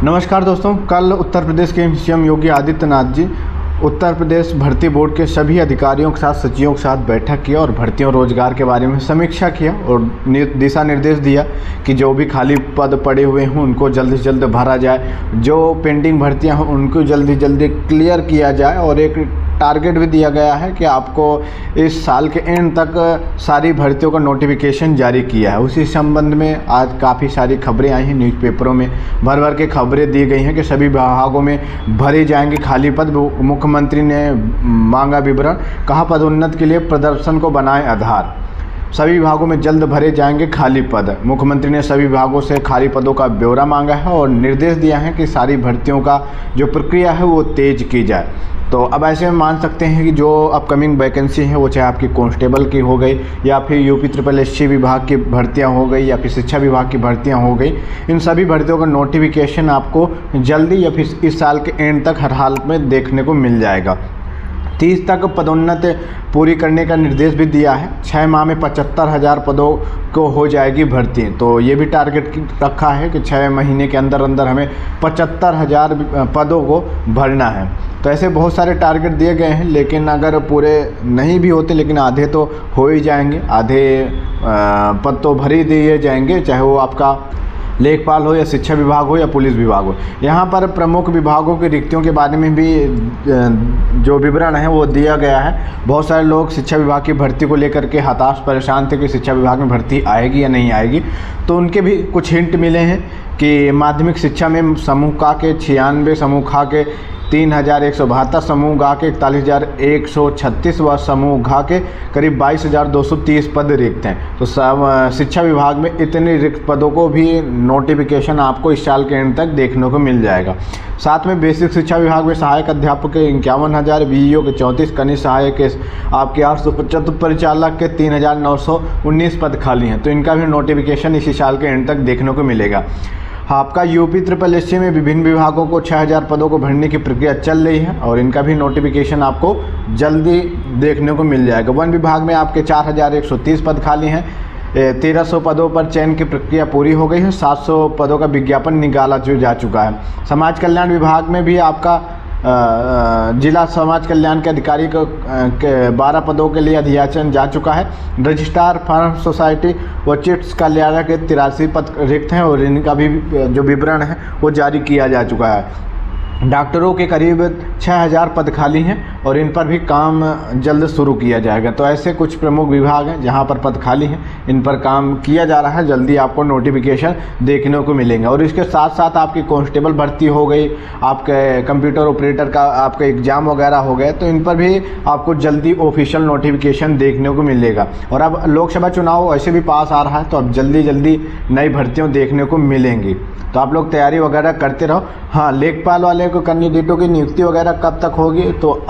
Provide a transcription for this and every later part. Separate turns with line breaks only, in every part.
नमस्कार दोस्तों, कल उत्तर प्रदेश के सीएम योगी आदित्यनाथ जी उत्तर प्रदेश भर्ती बोर्ड के सभी अधिकारियों के साथ, सचिवों के साथ बैठक किया और भर्तियों रोजगार के बारे में समीक्षा किया और दिशा निर्देश दिया कि जो भी खाली पद पड़े हुए हों उनको जल्द से जल्द भरा जाए, जो पेंडिंग भर्तियां हों उनको जल्दी जल्दी क्लियर किया जाए और एक टारगेट भी दिया गया है कि आपको इस साल के एंड तक सारी भर्तियों का नोटिफिकेशन जारी किया है। उसी संबंध में आज काफ़ी सारी खबरें आई हैं, न्यूज़पेपरों में भर भर के खबरें दी गई हैं कि सभी विभागों में भरे जाएंगे खाली पद। मुख्यमंत्री ने मांगा विवरण, कहा पदोन्नति के लिए प्रदर्शन को बनाए आधार। सभी विभागों में जल्द भरे जाएंगे खाली पद। मुख्यमंत्री ने सभी विभागों से खाली पदों का ब्यौरा मांगा है और निर्देश दिया है कि सारी भर्तियों का जो प्रक्रिया है वो तेज की जाए। तो अब ऐसे में मान सकते हैं कि जो अपकमिंग वैकेंसी है वो चाहे आपकी कांस्टेबल की हो गई या फिर UP-SSC विभाग की भर्तियां हो गई या फिर शिक्षा विभाग की भर्तियां हो गई, इन सभी भर्तियों का नोटिफिकेशन आपको जल्दी या फिर इस साल के एंड तक हर हाल में देखने को मिल जाएगा। 30 तक पदोन्नति पूरी करने का निर्देश भी दिया है। 6 माह में 75,000 पदों को हो जाएगी भर्ती। तो ये भी टारगेट रखा है कि 6 महीने के अंदर अंदर हमें 75,000 पदों को भरना है। तो ऐसे बहुत सारे टारगेट दिए गए हैं, लेकिन अगर पूरे नहीं भी होते लेकिन आधे तो हो ही जाएंगे। आधे पद तो भर ही दिए जाएंगे, चाहे वो आपका लेखपाल हो या शिक्षा विभाग हो या पुलिस विभाग हो। यहाँ पर प्रमुख विभागों की रिक्तियों के बारे में भी जो विवरण है वो दिया गया है। बहुत सारे लोग शिक्षा विभाग की भर्ती को लेकर के हताश परेशान थे कि शिक्षा विभाग में भर्ती आएगी या नहीं आएगी, तो उनके भी कुछ हिंट मिले हैं कि माध्यमिक शिक्षा में समूह क के 96, समूह ख के 3,172, समूह ग के 41,136 व समूह घ के करीब 22,230 पद रिक्त हैं। तो शिक्षा विभाग में इतने रिक्त पदों को भी नोटिफिकेशन आपको इस साल के एंड तक देखने को मिल जाएगा। साथ में बेसिक शिक्षा विभाग में सहायक अध्यापक के 51,000, BEO के 34, कनिष्ठ सहायक के आपके 875, परिचालक के 3,919 पद खाली हैं। तो इनका भी नोटिफिकेशन इसी साल के एंड तक देखने को मिलेगा। आपका UP-SSC में विभिन्न विभागों को 6,000 पदों को भरने की प्रक्रिया चल रही है और इनका भी नोटिफिकेशन आपको जल्दी देखने को मिल जाएगा। वन विभाग में आपके 4,130 पद खाली हैं। 1,300 पदों पर चयन की प्रक्रिया पूरी हो गई है। 700 पदों का विज्ञापन निकाला जा चुका है। समाज कल्याण विभाग में भी आपका जिला समाज कल्याण के अधिकारी को 12 पदों के लिए अधियाचन जा चुका है। रजिस्ट्रार फार्म सोसाइटी व चिट्स कार्यालय के 83 पद रिक्त हैं और इनका भी जो विवरण है वो जारी किया जा चुका है। डॉक्टरों के करीब 6,000 पद खाली हैं और इन पर भी काम जल्द शुरू किया जाएगा। तो ऐसे कुछ प्रमुख विभाग हैं जहां पर पद खाली हैं, इन पर काम किया जा रहा है। जल्दी आपको नोटिफिकेशन देखने को मिलेंगे। और इसके साथ साथ आपकी कांस्टेबल भर्ती हो गई, आपके कंप्यूटर ऑपरेटर का आपका एग्ज़ाम वगैरह हो गए, तो इन पर भी आपको जल्दी ऑफिशियल नोटिफिकेशन देखने को मिलेगा। और अब लोकसभा चुनाव ऐसे भी पास आ रहा है, तो अब जल्दी जल्दी नई भर्तियाँ देखने को मिलेंगी। तो आप लोग तैयारी वगैरह करते रहो। हाँ, लेखपाल वाले को कैंडिडेटों की नियुक्ति वगैरह कब तक होगी, तो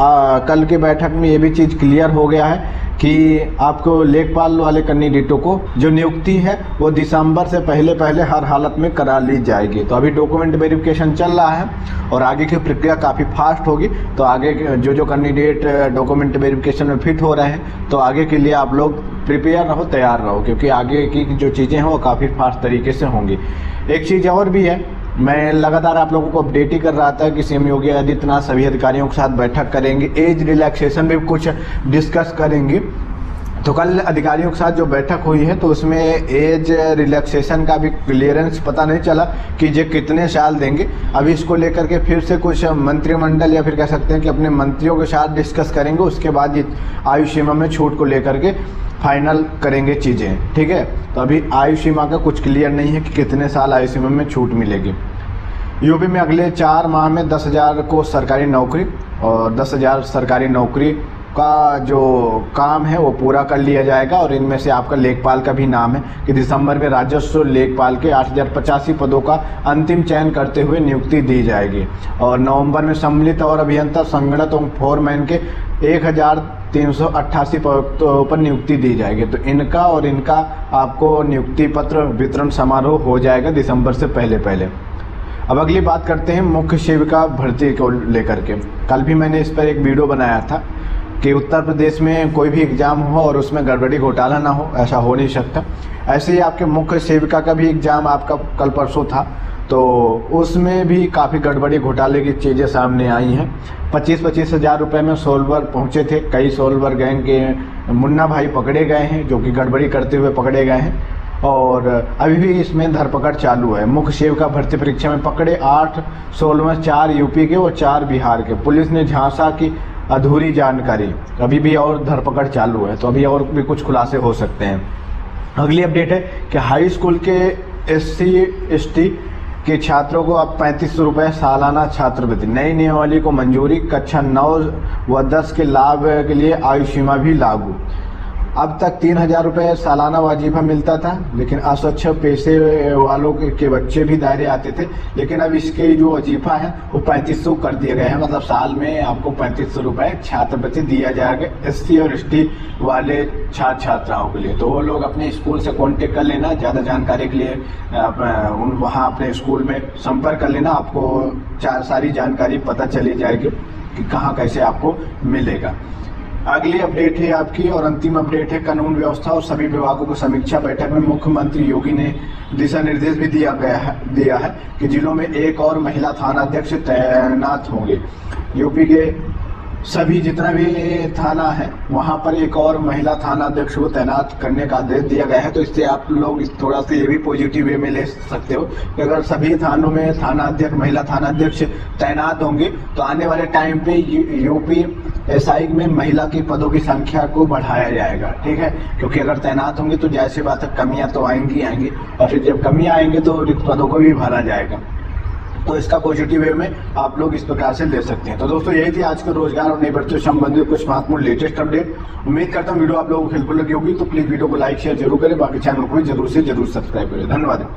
कल की बैठक में ये भी चीज़ क्लियर हो गया है कि आपको लेखपाल वाले कैंडिडेटों को जो नियुक्ति है वो दिसंबर से पहले पहले हर हालत में करा ली जाएगी। तो अभी डॉक्यूमेंट वेरिफिकेशन चल रहा है और आगे की प्रक्रिया काफ़ी फास्ट होगी। तो आगे जो कैंडिडेट डॉक्यूमेंट वेरिफिकेशन में फिट हो रहे हैं, तो आगे के लिए आप लोग प्रिपेयर रहो, तैयार रहो, क्योंकि आगे की जो चीज़ें हैं वो काफ़ी फास्ट तरीके से होंगी। एक चीज़ और भी है, मैं लगातार आप लोगों को अपडेट ही कर रहा था कि सीएम योगी आदित्यनाथ सभी अधिकारियों के साथ बैठक करेंगे, एज रिलैक्सेशन भी कुछ डिस्कस करेंगे। तो कल अधिकारियों के साथ जो बैठक हुई है तो उसमें एज रिलैक्सेशन का भी क्लियरेंस पता नहीं चला कि ये कितने साल देंगे। अभी इसको लेकर के फिर से कुछ मंत्रिमंडल या फिर कह सकते हैं कि अपने मंत्रियों के साथ डिस्कस करेंगे। उसके बाद ये आयु सीमा में छूट को लेकर के फाइनल करेंगे चीज़ें, ठीक है। तो अभी आयु सीमा का कुछ क्लियर नहीं है कि कितने साल आयु सीमा में छूट मिलेगी। यूपी में अगले 4 माह में 10,000 को सरकारी नौकरी और 10,000 सरकारी नौकरी का जो काम है वो पूरा कर लिया जाएगा। और इनमें से आपका लेखपाल का भी नाम है कि दिसंबर में राजस्व लेखपाल के 8,085 पदों का अंतिम चयन करते हुए नियुक्ति दी जाएगी। और नवंबर में सम्मिलित और अभियंता संगणक और फोरमैन के 1,388 पदों पर नियुक्ति दी जाएगी। तो इनका और इनका आपको नियुक्ति पत्र वितरण समारोह हो जाएगा दिसंबर से पहले पहले। अब अगली बात करते हैं मुख्य सेविका भर्ती को लेकर के। कल भी मैंने इस पर एक वीडियो बनाया था कि उत्तर प्रदेश में कोई भी एग्ज़ाम हो और उसमें गड़बड़ी घोटाला ना हो, ऐसा हो नहीं सकता। ऐसे ही आपके मुख्य सेविका का भी एग्ज़ाम आपका कल परसों था, तो उसमें भी काफ़ी गड़बड़ी घोटाले की चीज़ें सामने आई हैं। 25-25 हज़ार रुपये में सोलवर पहुंचे थे। कई सोलवर गैंग के मुन्ना भाई पकड़े गए हैं, जो कि गड़बड़ी करते हुए पकड़े गए हैं और अभी भी इसमें धरपकड़ चालू है। मुख्य सेवका भर्ती परीक्षा में पकड़े 8 सोलवर, 4 यूपी के और 4 बिहार के। पुलिस ने झांसा की अधूरी जानकारी, अभी भी और धरपकड़ चालू है, तो अभी और भी कुछ खुलासे हो सकते हैं। अगली अपडेट है कि हाई स्कूल के SC/ST के छात्रों को अब 3500 रुपये सालाना छात्रवृत्ति। नई नियमावली को मंजूरी। कक्षा 9 व 10 के लाभ के लिए आयु सीमा भी लागू। अब तक 3000 रुपये सालाना वजीफा मिलता था, लेकिन अस्वच्छ पेशे वालों के बच्चे भी दायरे आते थे। लेकिन अब इसके जो वजीफा है वो 3500 कर दिए गए हैं, मतलब साल में आपको 3500 रुपये छात्रवृत्ति दिया जाएगा SC और ST वाले छात्र छात्राओं के लिए। तो वो लोग अपने स्कूल से कॉन्टेक्ट कर लेना, ज़्यादा जानकारी के लिए वहाँ अपने स्कूल में संपर्क कर लेना। आपको सारी जानकारी पता चली जाएगी कि कहाँ कैसे आपको मिलेगा। अगली अपडेट है आपकी और अंतिम अपडेट है कानून व्यवस्था और सभी विभागों को समीक्षा बैठक में मुख्यमंत्री योगी ने दिशा निर्देश भी दिया है कि जिलों में एक और महिला थानाध्यक्ष तैनात होंगे। यूपी के सभी जितना भी थाना है वहां पर एक और महिला थाना अध्यक्ष को तैनात करने का आदेश दिया गया है। तो इससे आप लोग थोड़ा सा ये भी पॉजिटिव वे में ले सकते हो कि अगर सभी थानों में थाना अध्यक्ष, महिला थाना अध्यक्ष तैनात होंगे तो आने वाले टाइम पे यूपी SI में महिला की पदों की संख्या को बढ़ाया जाएगा, ठीक है। क्योंकि अगर तैनात होंगे तो जैसे बात है कमियां तो आएंगी और फिर जब कमियां आएंगे तो रिक्त पदों को भी भरा जाएगा। तो इसका पॉजिटिव वे में आप लोग इस प्रकार से ले सकते हैं। तो दोस्तों यही थी आज के रोजगार और नई भर्तियों से संबंधित कुछ महत्वपूर्ण लेटेस्ट अपडेट। उम्मीद करता हूँ वीडियो आप लोगों को हेल्पफुल लगी होगी। तो प्लीज वीडियो को लाइक शेयर जरूर करें, बाकी चैनल को भी जरूर से जरूर सब्सक्राइब करें। धन्यवाद।